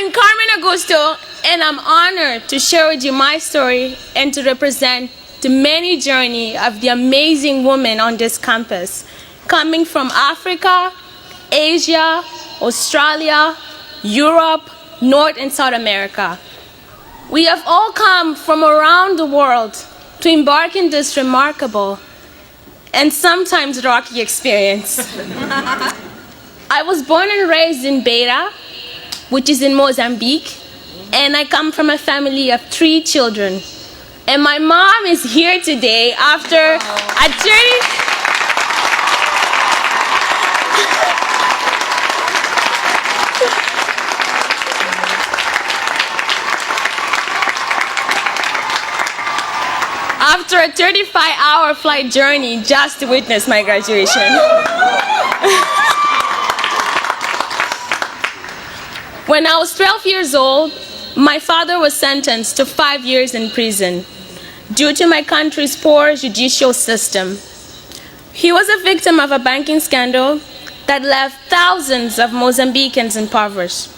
I'm Carmen Augusto, and I'm honored to share with you my story and to represent the many journey of the amazing women on this campus, coming from Africa, Asia, Australia, Europe, North and South America. We have all come from around the world to embark in this remarkable and sometimes rocky experience. I was born and raised in Beira, which is in Mozambique, and I come from a family of 3 children. And my mom is here today after a journey. After a 35-hour flight journey just to witness my graduation. When I was 12 years old, my father was sentenced to 5 years in prison due to my country's poor judicial system. He was a victim of a banking scandal that left thousands of Mozambicans impoverished.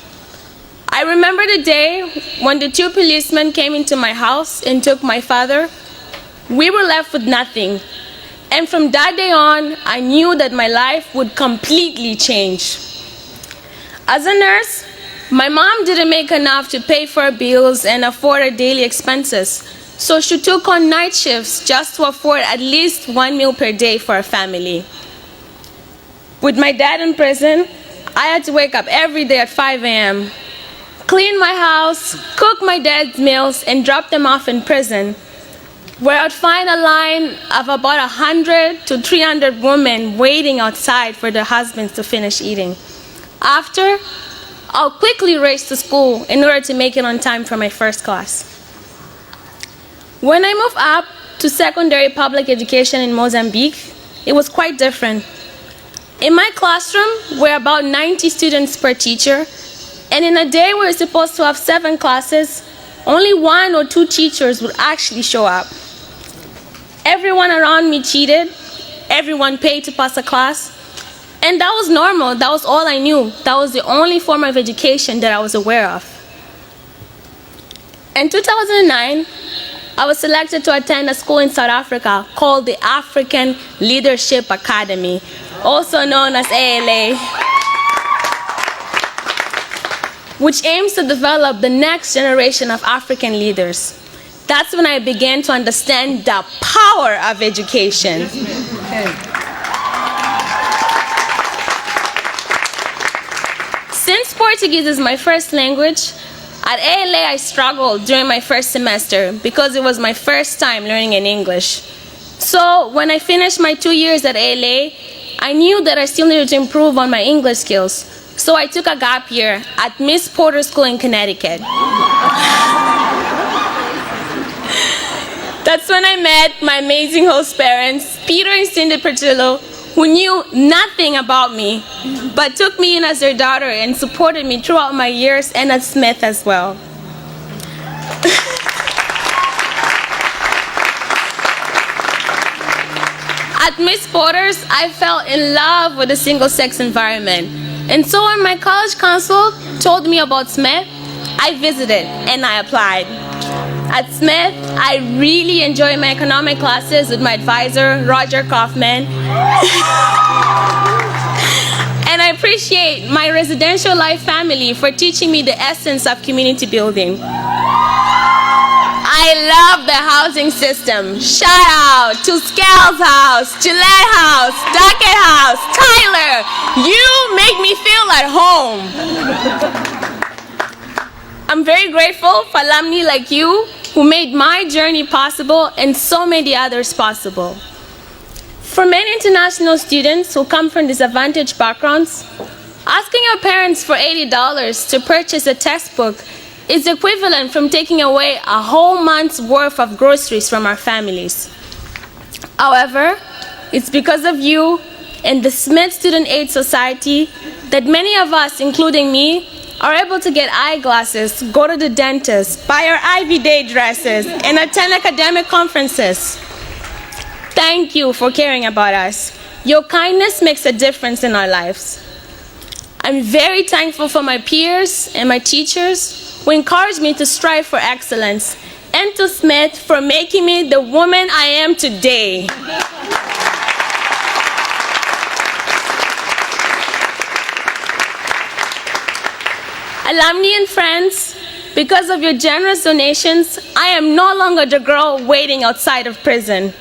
I remember the day when the 2 policemen came into my house and took my father. We were left with nothing. And from that day on, I knew that my life would completely change. As a nurse, my mom didn't make enough to pay for her bills and afford her daily expenses, so she took on night shifts just to afford at least 1 meal per day for her family. With my dad in prison, I had to wake up every day at 5 a.m., clean my house, cook my dad's meals, and drop them off in prison, where I'd find a line of about 100 to 300 women waiting outside for their husbands to finish eating. After, I'll quickly race to school in order to make it on time for my first class. When I moved up to secondary public education in Mozambique, it was quite different. In my classroom, we're about 90 students per teacher, and in a day we're supposed to have 7 classes, only 1 or 2 teachers would actually show up. Everyone around me cheated, everyone paid to pass a class, and that was normal. That was all I knew. That was the only form of education that I was aware of. In 2009, I was selected to attend a school in South Africa called the African Leadership Academy, also known as ALA, which aims to develop the next generation of African leaders. That's when I began to understand the power of education. Since Portuguese is my first language, at ALA I struggled during my first semester because it was my first time learning in English. So when I finished my 2 years at ALA, I knew that I still needed to improve on my English skills. So I took a gap year at Miss Porter School in Connecticut. That's when I met my amazing host parents, Peter and Cindy Pertillo, who knew nothing about me, but took me in as their daughter and supported me throughout my years, and at Smith as well. At Miss Porter's, I fell in love with the single-sex environment. And so when my college council told me about Smith, I visited and I applied. At Smith, I really enjoy my economic classes with my advisor, Roger Kaufman. And I appreciate my residential life family for teaching me the essence of community building. I love the housing system. Shout out to Scales House, Gillette House, Duckett House, Tyler. You make me feel at home. I'm very grateful for alumni like you who made my journey possible and so many others possible. For many international students who come from disadvantaged backgrounds, asking your parents for $80 to purchase a textbook is equivalent from taking away a whole month's worth of groceries from our families. However, it's because of you and the Smith Student Aid Society that many of us, including me, are able to get eyeglasses, go to the dentist, buy our Ivy Day dresses, and attend academic conferences. Thank you for caring about us. Your kindness makes a difference in our lives. I'm very thankful for my peers and my teachers who encouraged me to strive for excellence, and to Smith for making me the woman I am today. Alumni and friends, because of your generous donations, I am no longer the girl waiting outside of prison.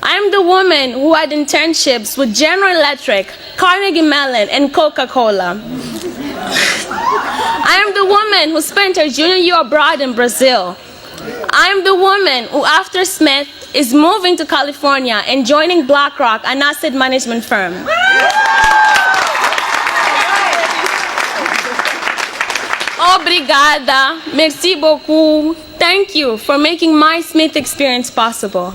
I am the woman who had internships with General Electric, Carnegie Mellon, and Coca-Cola. I am the woman who spent her junior year abroad in Brazil. I am the woman who, after Smith, is moving to California and joining BlackRock, an asset management firm. Obrigada, merci beaucoup. Thank you for making my Smith experience possible.